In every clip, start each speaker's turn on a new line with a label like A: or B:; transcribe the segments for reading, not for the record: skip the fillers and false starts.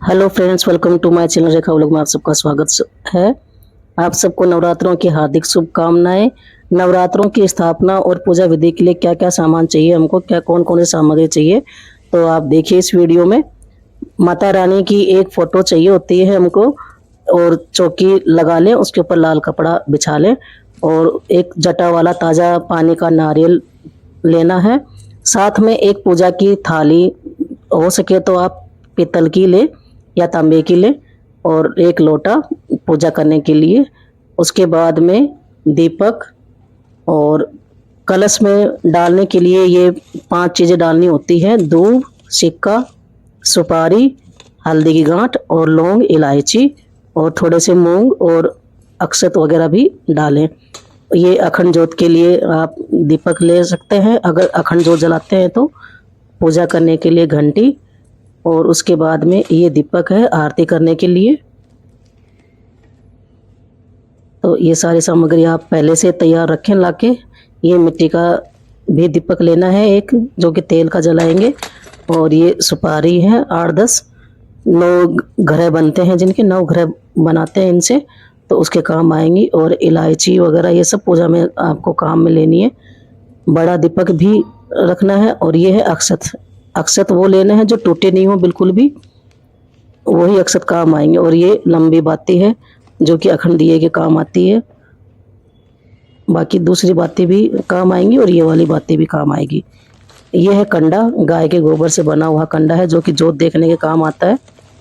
A: Hello friends, welcome to my channel Rekha vlog में आप सबका स्वागत है। आप सबको नवरात्रों की हार्दिक शुभकामनाएं। नवरात्रों की स्थापना और पूजा विधि के लिए क्या क्या सामान चाहिए, हमको क्या कौन कौन सी सामग्री चाहिए, तो आप देखिए इस वीडियो में। माता रानी की एक फोटो चाहिए होती है हमको, और चौकी लगा लें, उसके ऊपर लाल कपड़ा बिछा लें, और एक जटा वाला ताज़ा पानी का नारियल लेना है। साथ में एक पूजा की थाली, हो सके तो आप पीतल की ले या तांबे की ले, और एक लोटा पूजा करने के लिए। उसके बाद में दीपक, और कलश में डालने के लिए ये 5 चीज़ें डालनी होती हैं: दूध, सिक्का, सुपारी, हल्दी की गांठ और लौंग, इलायची, और थोड़े से मूंग और अक्षत वगैरह भी डालें। ये अखंड जोत के लिए आप दीपक ले सकते हैं, अगर अखंड जोत जलाते हैं तो। पूजा करने के लिए घंटी, और उसके बाद में ये दीपक है आरती करने के लिए। तो ये सारी सामग्री आप पहले से तैयार रखें लाके। ये मिट्टी का भी दीपक लेना है एक, जो कि तेल का जलाएंगे। और ये सुपारी है 8-10, 9 घरे बनते हैं जिनके 9 घरे बनाते हैं इनसे, तो उसके काम आएंगी। और इलायची वगैरह ये सब पूजा में आपको काम में लेनी है। बड़ा दीपक भी रखना है। और ये है अक्षत। अक्षत वो लेने हैं जो टूटे नहीं हो बिल्कुल भी, वही अक्षत काम आएंगे। और ये लंबी बाती है जो कि अखंड दिए के काम आती है। बाकी दूसरी बातें भी काम आएंगी और ये वाली बातें भी काम आएगी। ये है कंडा, गाय के गोबर से बना हुआ कंडा है, जो कि जोत देखने के काम आता है।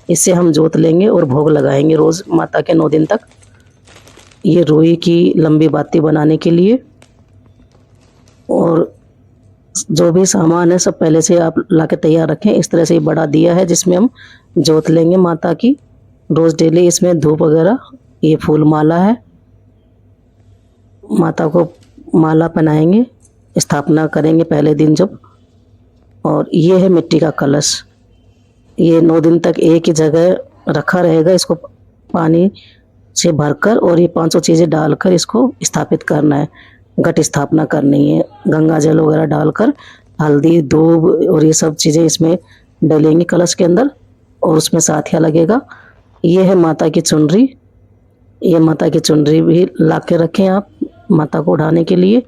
A: इससे हम जोत लेंगे और भोग लगाएंगे रोज माता के 9 दिन तक। ये रुई की लंबी बाती बनाने के लिए। और जो भी सामान है सब पहले से आप लाके तैयार रखें। इस तरह से ये बड़ा दिया है जिसमें हम जोत लेंगे माता की रोज डेली। इसमें धूप वगैरह, ये फूल माला है, माता को माला पहनाएंगे, स्थापना करेंगे पहले दिन जब। और ये है मिट्टी का कलश। ये 9 दिन तक एक ही जगह रखा रहेगा। इसको पानी से भरकर और ये 500 चीज़ें डालकर इसको स्थापित करना है। घट स्थापना करनी है, गंगा जल वगैरह डालकर, हल्दी, दूब और ये सब चीज़ें इसमें डलेंगी कलश के अंदर, और उसमें साथिया लगेगा। ये है माता की चुनरी। ये माता की चुनरी भी ला के रखें आप माता को उठाने के लिए।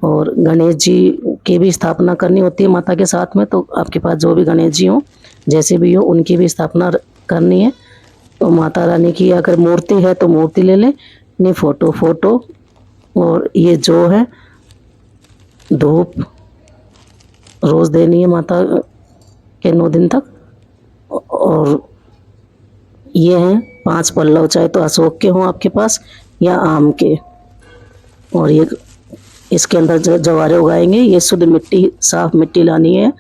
A: और गणेश जी की भी स्थापना करनी होती है माता के साथ में, तो आपके पास जो भी गणेश जी हो, जैसे भी हो, उनकी भी स्थापना करनी है। तो माता रानी की अगर मूर्ति है तो मूर्ति ले लें, नहीं फोटो। और ये जो है धूप रोज देनी है माता के 9 दिन तक। और ये हैं 5 पल्लव, चाहे तो अशोक के हों आपके पास या आम के। और ये इसके अंदर जवारे उगाएंगे। ये शुद्ध मिट्टी, साफ मिट्टी लानी है,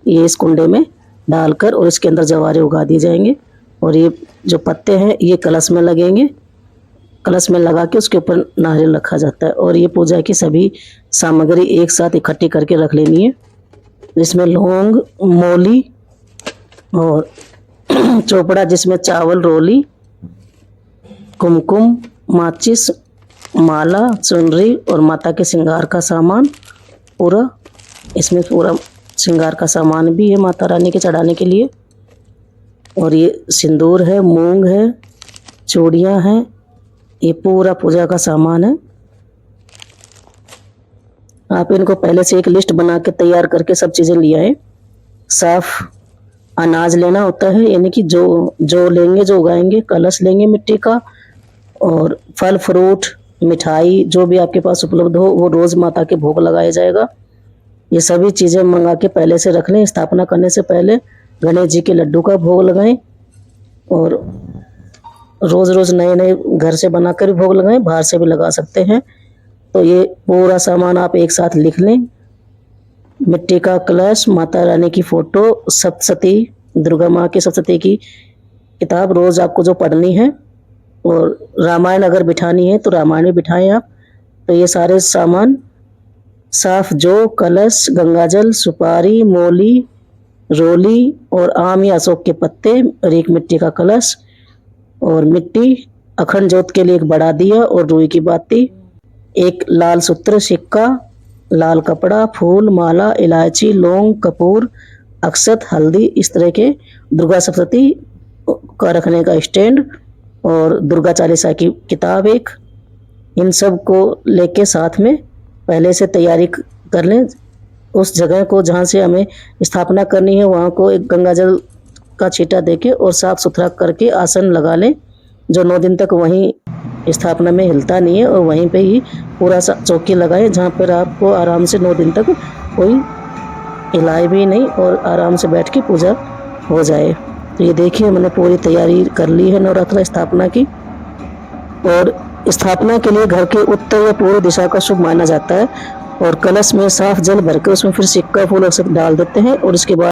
A: ये इस कुंडे में डालकर, और इसके अंदर जवारे उगा दिए जाएंगे। और ये जो पत्ते हैं ये कलश में लगेंगे। कलश में लगा के उसके ऊपर नारियल रखा जाता है। और ये पूजा की सभी सामग्री एक साथ इकट्ठी करके रख लेनी है। इसमें लौंग, मौली और चोपड़ा जिसमें चावल, रोली, कुमकुम, माचिस, माला, चुनरी और माता के श्रृंगार का सामान पूरा। इसमें पूरा श्रृंगार का सामान भी है माता रानी के चढ़ाने के लिए। और ये सिंदूर है, मूंग है, चूड़ियाँ हैं, ये पूरा पूजा का सामान है। आप इनको पहले से एक लिस्ट बना के तैयार करके सब चीज़ें ले आए। साफ अनाज लेना होता है, यानी कि जो लेंगे, जो उगाएंगे। कलश लेंगे मिट्टी का, और फल फ्रूट, मिठाई जो भी आपके पास उपलब्ध हो वो रोज़ माता के भोग लगाया जाएगा। ये सभी चीज़ें मंगा के पहले से रख लें। स्थापना करने से पहले गणेश जी के लड्डू का भोग लगाएं, और रोज़ रोज़ नए नए घर से बनाकर भी भोग लगाएं, बाहर से भी लगा सकते हैं। तो ये पूरा सामान आप एक साथ लिख लें। मिट्टी का कलश, माता रानी की फोटो, सप्तशती, दुर्गा माँ की सप्तशती की किताब रोज़ आपको जो पढ़नी है, और रामायण अगर बिठानी है तो रामायण भी बिठाएं आप। तो ये सारे सामान साफ, जो कलश, गंगाजल, सुपारी, मौली, रोली और आम या अशोक के पत्ते, और एक मिट्टी का कलश, और मिट्टी, अखंड जोत के लिए एक बड़ा दिया और रुई की बाती, एक लाल सूत्र, सिक्का, लाल कपड़ा, फूल, माला, इलायची, लौंग, कपूर, अक्षत, हल्दी, इस तरह के दुर्गा सप्तशती का रखने का स्टैंड और दुर्गा चालीसा की किताब एक, इन सब को लेके साथ में पहले से तैयारी कर लें। उस जगह को जहाँ से हमें स्थापना करनी है वहाँ को एक गंगा जल का छींटा देके और साफ सुथरा करके आसन लगा लें, जो 9 दिन तक वहीं स्थापना में हिलता नहीं है, और वहीं पे ही पूरा चौकी लगाएं जहाँ पर आपको आराम से 9 दिन तक कोई हिलाए भी नहीं और आराम से बैठ के पूजा हो जाए। तो ये देखिए मैंने पूरी तैयारी कर ली है नवरात्र स्थापना की। और स्थापना के लिए घर के उत्तर या पूर्व दिशा का शुभ माना जाता है, और कलश में साफ जल भरकर उसमें फिर सिक्का फूल और सब डाल देते हैं, और इसके बाद